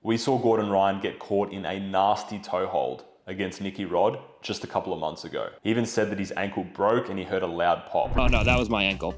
We saw Gordon Ryan get caught in a nasty toe hold against Nicky Rod just a couple of months ago. He even said that his ankle broke and he heard a loud pop. Oh no, that was my ankle.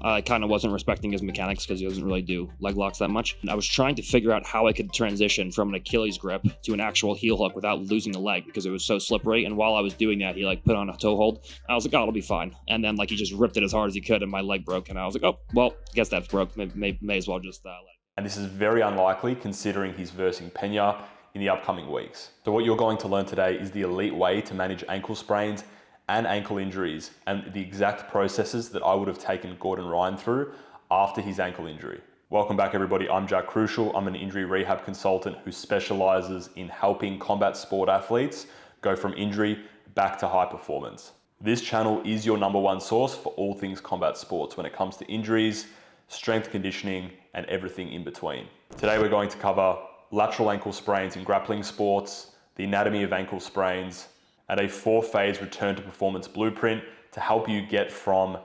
I kind of wasn't respecting his mechanics because he doesn't really do leg locks that much. I was trying to figure out how I could transition from an Achilles grip to an actual heel hook without losing the leg because it was so slippery. And while I was doing that, he like put on a toe hold. I was like, oh, it'll be fine. And then like he just ripped it as hard as he could and my leg broke. And I was like, oh, well, I guess that's broke. May as well just let it. And this is very unlikely considering he's versing Pena in the upcoming weeks. So what you're going to learn today is the elite way to manage ankle sprains and ankle injuries and the exact processes that I would have taken Gordon Ryan through after his ankle injury. Welcome back everybody, I'm Jack Crucial. I'm an injury rehab consultant who specializes in helping combat sport athletes go from injury back to high performance. This channel is your #1 source for all things combat sports when it comes to injuries, strength conditioning, and everything in between. Today we're going to cover lateral ankle sprains in grappling sports, the anatomy of ankle sprains, and a 4-phase return to performance blueprint to help you get from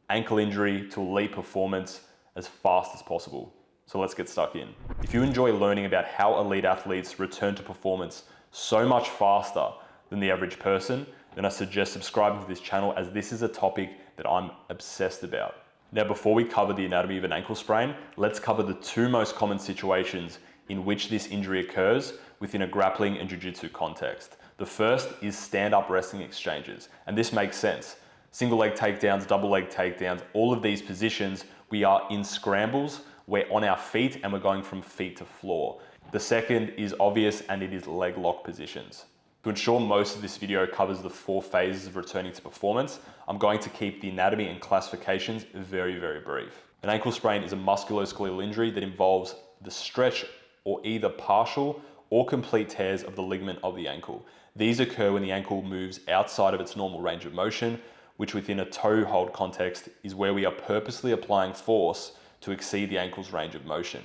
ankle injury to elite performance as fast as possible. So let's get stuck in. If you enjoy learning about how elite athletes return to performance so much faster than the average person, then I suggest subscribing to this channel as this is a topic that I'm obsessed about. Now, before we cover the anatomy of an ankle sprain, let's cover the 2 most common situations in which this injury occurs within a grappling and jiu-jitsu context. The first is stand-up wrestling exchanges, and this makes sense. Single leg takedowns, double leg takedowns, all of these positions, we are in scrambles, we're on our feet and we're going from feet to floor. The second is obvious and it is leg lock positions. To ensure most of this video covers the 4 phases of returning to performance, I'm going to keep the anatomy and classifications very, very brief. An ankle sprain is a musculoskeletal injury that involves the stretch or either partial or complete tears of the ligament of the ankle. These occur when the ankle moves outside of its normal range of motion, which within a toe hold context is where we are purposely applying force to exceed the ankle's range of motion.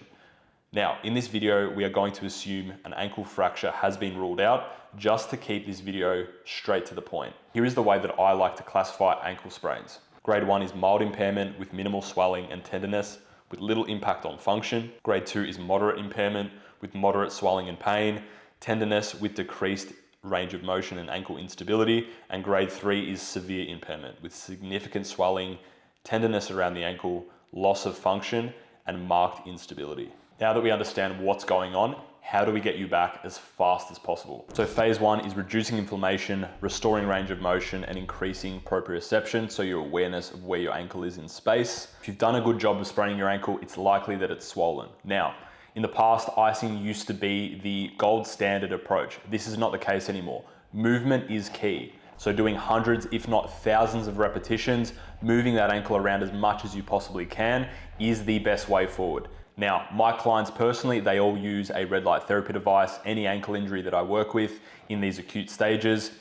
Now, in this video, we are going to assume an ankle fracture has been ruled out just to keep this video straight to the point. Here is the way that I like to classify ankle sprains. Grade 1 is mild impairment with minimal swelling and tenderness, with little impact on function. Grade 2 is moderate impairment with moderate swelling and pain, tenderness with decreased range of motion and ankle instability. And grade 3 is severe impairment with significant swelling, tenderness around the ankle, loss of function, and marked instability. Now that we understand what's going on, how do we get you back as fast as possible? So phase 1 is reducing inflammation, restoring range of motion, and increasing proprioception, so your awareness of where your ankle is in space. If you've done a good job of spraining your ankle, it's likely that it's swollen. Now, in the past, icing used to be the gold standard approach. This is not the case anymore. Movement is key. So doing hundreds, if not thousands of repetitions, moving that ankle around as much as you possibly can is the best way forward. Now, my clients personally, they all use a red light therapy device, any ankle injury that I work with in these acute stages,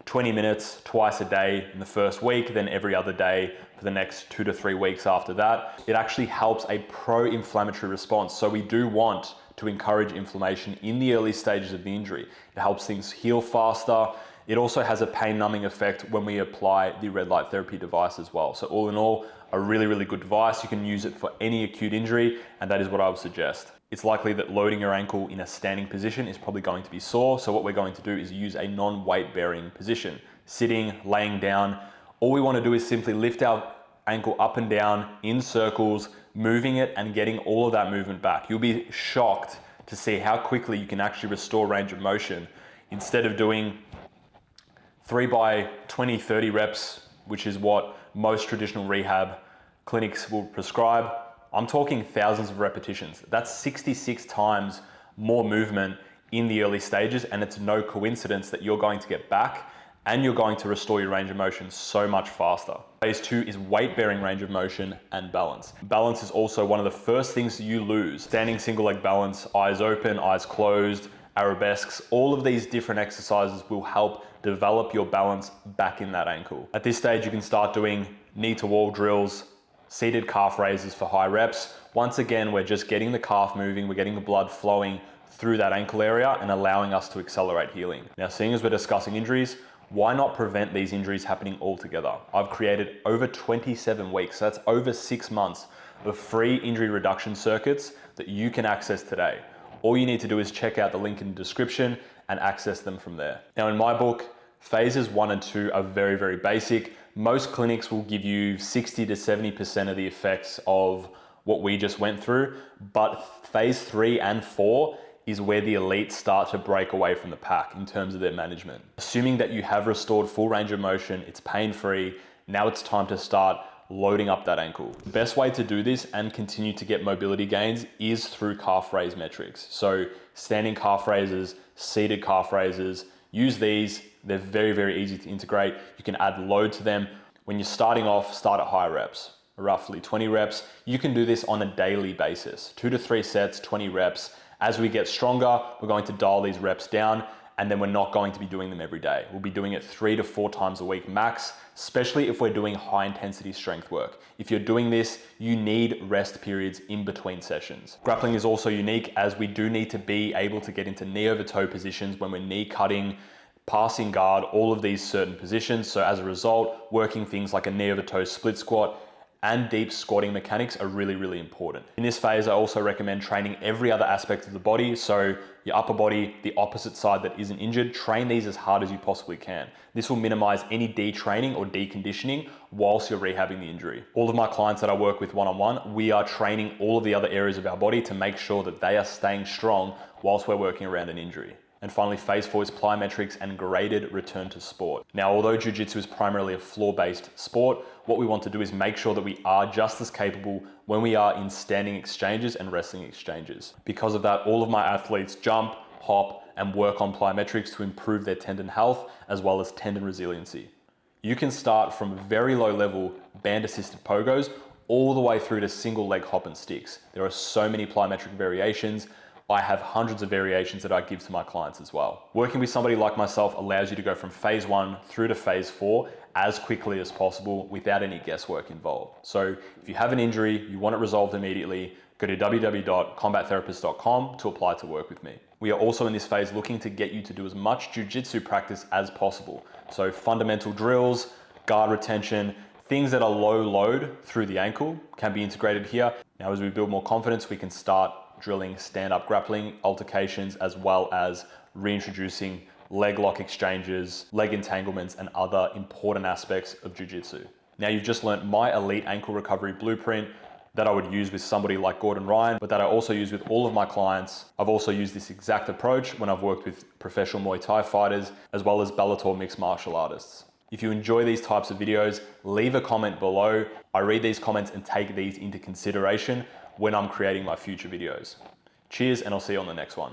20 minutes twice a day in the first week, then every other day for the next 2 to 3 weeks after that. It actually helps a pro-inflammatory response. So we do want to encourage inflammation in the early stages of the injury. It helps things heal faster. It also has a pain numbing effect when we apply the red light therapy device as well. So all in all, a really, really good device. You can use it for any acute injury, and that is what I would suggest. It's likely that loading your ankle in a standing position is probably going to be sore. So what we're going to do is use a non-weight bearing position, sitting, laying down. All we want to do is simply lift our ankle up and down in circles, moving it and getting all of that movement back. You'll be shocked to see how quickly you can actually restore range of motion. Instead of doing 3 by 20, 30 reps, which is what most traditional rehab clinics will prescribe, I'm talking thousands of repetitions. That's 66 times more movement in the early stages, and it's no coincidence that you're going to get back and you're going to restore your range of motion so much faster. Phase 2 is weight-bearing range of motion and balance. Balance is also one of the first things you lose. Standing single leg balance, eyes open, eyes closed, arabesques, all of these different exercises will help develop your balance back in that ankle. At this stage, you can start doing knee to wall drills, seated calf raises for high reps. Once again, we're just getting the calf moving, we're getting the blood flowing through that ankle area and allowing us to accelerate healing. Now, seeing as we're discussing injuries, why not prevent these injuries happening altogether? I've created over 27 weeks, so that's over 6 months of free injury reduction circuits that you can access today. all you need to do is check out the link in the description and access them from there. Now in my book, phases 1 and 2 are very, very basic. Most clinics will give you 60 to 70% of the effects of what we just went through, but phase 3 and 4 is where the elites start to break away from the pack in terms of their management. Assuming that you have restored full range of motion, it's pain-free, now it's time to start loading up that ankle. The best way to do this and continue to get mobility gains is through calf raise metrics. So standing calf raises, seated calf raises, use these. They're very, very easy to integrate. You can add load to them. When you're starting off, start at higher reps, roughly 20 reps. You can do this on a daily basis, 2 to 3 sets, 20 reps. As we get stronger, we're going to dial these reps down, and then we're not going to be doing them every day. We'll be doing it 3 to 4 times a week max, especially if we're doing high intensity strength work. If you're doing this, you need rest periods in between sessions. Grappling is also unique as we do need to be able to get into knee over toe positions when we're knee cutting, passing guard, all of these certain positions. So as a result, working things like a knee over toe split squat and deep squatting mechanics are really, really important. In this phase, I also recommend training every other aspect of the body. So your upper body, the opposite side that isn't injured, train these as hard as you possibly can. This will minimize any detraining or deconditioning whilst you're rehabbing the injury. All of my clients that I work with one-on-one, we are training all of the other areas of our body to make sure that they are staying strong whilst we're working around an injury. And finally, phase 4 is plyometrics and graded return to sport. Now, although jiu-jitsu is primarily a floor-based sport, what we want to do is make sure that we are just as capable when we are in standing exchanges and wrestling exchanges. Because of that, all of my athletes jump, hop, and work on plyometrics to improve their tendon health as well as tendon resiliency. You can start from very low level band-assisted pogos all the way through to single leg hop and sticks. There are so many plyometric variations. I have hundreds of variations that I give to my clients as well. Working with somebody like myself allows you to go from phase 1 through to phase 4 as quickly as possible without any guesswork involved. So if you have an injury, you want it resolved immediately, go to www.combattherapist.com to apply to work with me. We are also in this phase looking to get you to do as much jiu-jitsu practice as possible. So fundamental drills, guard retention, things that are low load through the ankle can be integrated here. Now, as we build more confidence, we can start drilling stand-up grappling, altercations, as well as reintroducing leg lock exchanges, leg entanglements, and other important aspects of jiu-jitsu. Now you've just learned my elite ankle recovery blueprint that I would use with somebody like Gordon Ryan, but that I also use with all of my clients. I've also used this exact approach when I've worked with professional Muay Thai fighters, as well as Bellator mixed martial artists. If you enjoy these types of videos, leave a comment below. I read these comments and take these into consideration when I'm creating my future videos. Cheers, and I'll see you on the next one.